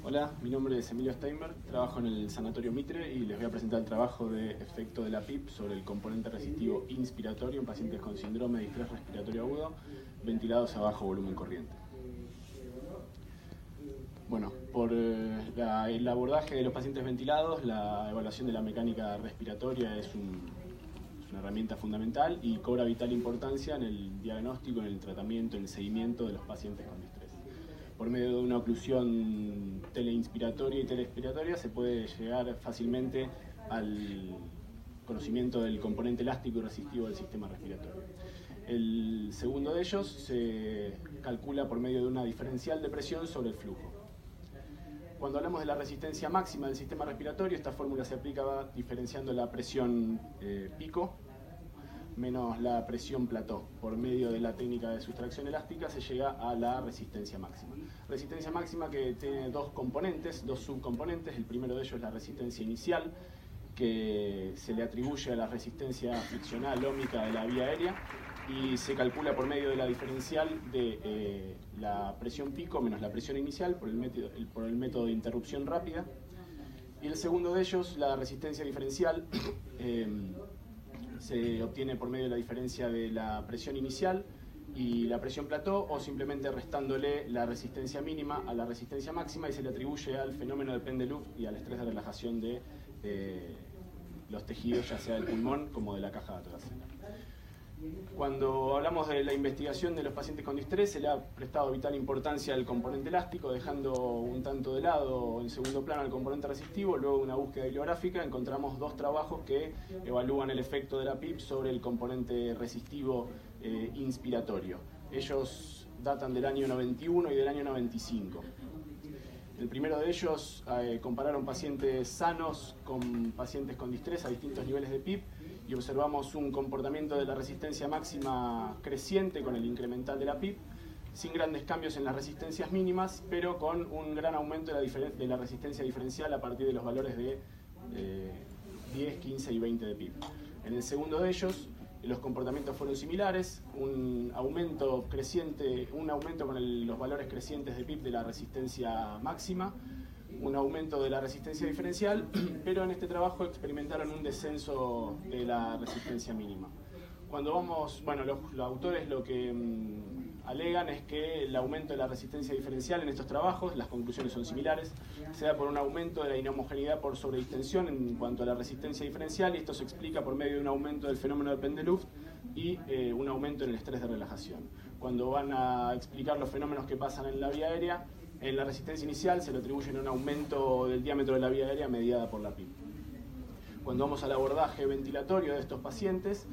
Hola, mi nombre es Emilio Steinberg, trabajo en el Sanatorio Mitre y les voy a presentar el trabajo de efecto de la PIP sobre el componente resistivo inspiratorio en pacientes con síndrome de distrés respiratorio agudo ventilados a bajo volumen corriente. Bueno, por el abordaje de los pacientes ventilados, la evaluación de la mecánica respiratoria es una herramienta fundamental y cobra vital importancia en el diagnóstico, en el tratamiento, en el seguimiento de los pacientes con distrés. Por medio de una oclusión teleinspiratoria y teleexpiratoria se puede llegar fácilmente al conocimiento del componente elástico y resistivo del sistema respiratorio. El segundo de ellos se calcula por medio de una diferencial de presión sobre el flujo. Cuando hablamos de la resistencia máxima del sistema respiratorio, esta fórmula se aplica diferenciando la presión pico menos la presión plató. Por medio de la técnica de sustracción elástica se llega a la resistencia máxima. Resistencia máxima que tiene dos componentes, dos subcomponentes. El primero de ellos es la resistencia inicial, que se le atribuye a la resistencia friccional ómica de la vía aérea y se calcula por medio de la diferencial de la presión pico menos la presión inicial por el método de interrupción rápida. Y el segundo de ellos, la resistencia diferencial, se obtiene por medio de la diferencia de la presión inicial y la presión plató, o simplemente restándole la resistencia mínima a la resistencia máxima, y se le atribuye al fenómeno de Pendeloop y al estrés de relajación de los tejidos, ya sea del pulmón como de la caja torácica. Cuando hablamos de la investigación de los pacientes con distrés, se le ha prestado vital importancia al componente elástico, dejando un tanto de lado en segundo plano al componente resistivo. Luego de una búsqueda bibliográfica encontramos dos trabajos que evalúan el efecto de la PIP sobre el componente resistivo inspiratorio. Ellos datan del año 91 y del año 95. El primero de ellos compararon pacientes sanos con pacientes con distrés a distintos niveles de PIP y observamos un comportamiento de la resistencia máxima creciente con el incremental de la PIP, sin grandes cambios en las resistencias mínimas, pero con un gran aumento de la resistencia diferencial a partir de los valores de 10, 15 y 20 de PIP. En el segundo de ellos, los comportamientos fueron similares, un aumento creciente, con los valores crecientes de PIP de la resistencia máxima, un aumento de la resistencia diferencial, pero en este trabajo experimentaron un descenso de la resistencia mínima. Los autores lo que alegan es que el aumento de la resistencia diferencial en estos trabajos, las conclusiones son similares, se da por un aumento de la inhomogeneidad por sobredistensión en cuanto a la resistencia diferencial, y esto se explica por medio de un aumento del fenómeno de Pendeloop y un aumento en el estrés de relajación. Cuando van a explicar los fenómenos que pasan en la vía aérea, en la resistencia inicial se le atribuyen un aumento del diámetro de la vía aérea mediada por la PIP. Cuando vamos al abordaje ventilatorio de estos pacientes,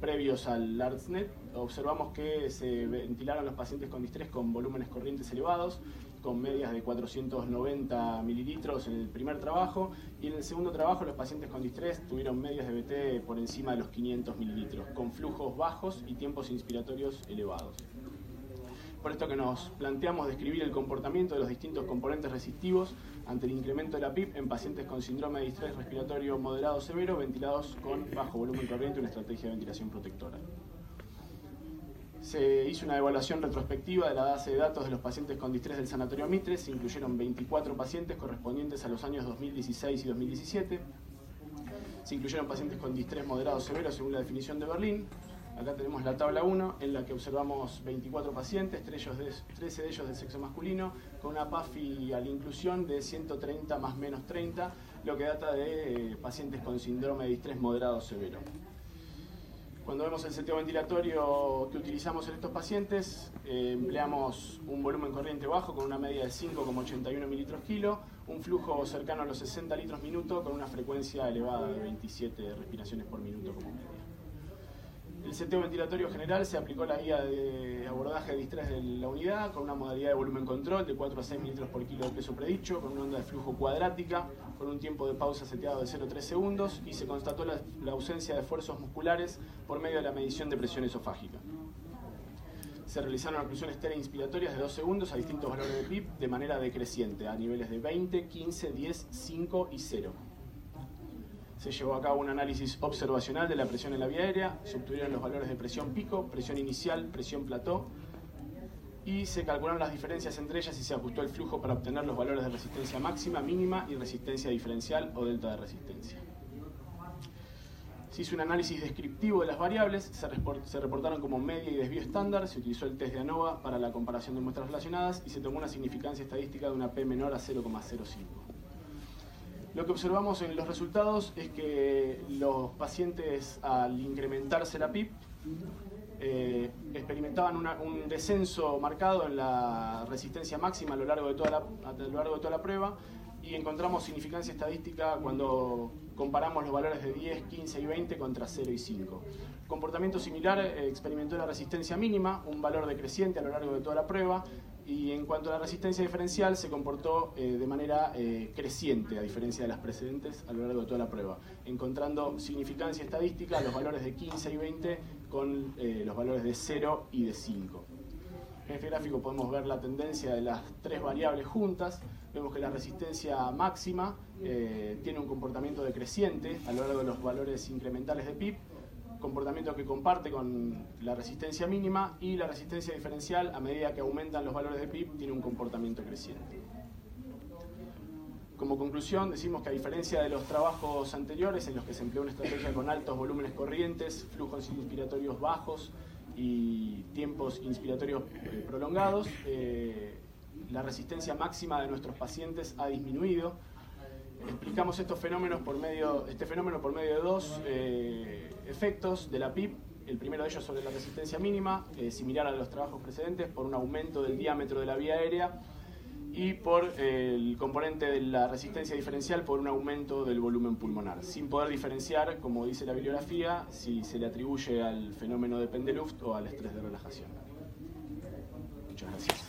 previos al ARTSNet, observamos que se ventilaron los pacientes con distrés con volúmenes corrientes elevados, con medias de 490 mililitros en el primer trabajo, y en el segundo trabajo los pacientes con distrés tuvieron medias de BT por encima de los 500 mililitros, con flujos bajos y tiempos inspiratorios elevados. Por esto que nos planteamos describir el comportamiento de los distintos componentes resistivos ante el incremento de la PIP en pacientes con síndrome de distrés respiratorio moderado severo ventilados con bajo volumen corriente y una estrategia de ventilación protectora. Se hizo una evaluación retrospectiva de la base de datos de los pacientes con distrés del Sanatorio Mitre. Se incluyeron 24 pacientes correspondientes a los años 2016 y 2017. Se incluyeron pacientes con distrés moderado severo según la definición de Berlín. Acá tenemos la tabla 1, en la que observamos 24 pacientes, 13 de ellos del sexo masculino, con una PAFI a la inclusión de 130 más menos 30, lo que data de pacientes con síndrome de distrés moderado severo. Cuando vemos el seteo ventilatorio que utilizamos en estos pacientes, empleamos un volumen corriente bajo con una media de 5,81 mililitros kilo, un flujo cercano a los 60 litros minuto con una frecuencia elevada de 27 respiraciones por minuto como media. El seteo ventilatorio general se aplicó la guía de abordaje de distrés de la unidad con una modalidad de volumen control de 4 a 6 mililitros por kilo de peso predicho, con una onda de flujo cuadrática, con un tiempo de pausa seteado de 0,3 segundos, y se constató la ausencia de esfuerzos musculares por medio de la medición de presión esofágica. Se realizaron oclusiones teleinspiratorias de 2 segundos a distintos valores de PIP de manera decreciente, a niveles de 20, 15, 10, 5 y 0. Se llevó a cabo un análisis observacional de la presión en la vía aérea, se obtuvieron los valores de presión pico, presión inicial, presión plató, y se calcularon las diferencias entre ellas y se ajustó el flujo para obtener los valores de resistencia máxima, mínima y resistencia diferencial o delta de resistencia. Se hizo un análisis descriptivo de las variables, se reportaron como media y desvío estándar, se utilizó el test de ANOVA para la comparación de muestras relacionadas y se tomó una significancia estadística de una P menor a 0,05. Lo que observamos en los resultados es que los pacientes, al incrementarse la PIP, experimentaban un descenso marcado en la resistencia máxima a lo largo de toda la prueba, y encontramos significancia estadística cuando comparamos los valores de 10, 15 y 20 contra 0 y 5. Comportamiento similar experimentó la resistencia mínima, un valor decreciente a lo largo de toda la prueba, y en cuanto a la resistencia diferencial se comportó de manera creciente, a diferencia de las precedentes, a lo largo de toda la prueba, encontrando significancia estadística los valores de 15 y 20 con los valores de 0 y de 5. En este gráfico podemos ver la tendencia de las tres variables juntas. Vemos que la resistencia máxima tiene un comportamiento decreciente a lo largo de los valores incrementales de PIP, comportamiento que comparte con la resistencia mínima, y la resistencia diferencial, a medida que aumentan los valores de PIP, tiene un comportamiento creciente. Como conclusión, decimos que a diferencia de los trabajos anteriores en los que se empleó una estrategia con altos volúmenes corrientes, flujos inspiratorios bajos y tiempos inspiratorios prolongados, la resistencia máxima de nuestros pacientes ha disminuido. Explicamos este fenómeno por medio de dos efectos de la PIP. El primero de ellos sobre la resistencia mínima, similar a los trabajos precedentes, por un aumento del diámetro de la vía aérea, y por el componente de la resistencia diferencial por un aumento del volumen pulmonar, sin poder diferenciar, como dice la bibliografía, si se le atribuye al fenómeno de Pendeluft o al estrés de relajación. Muchas gracias.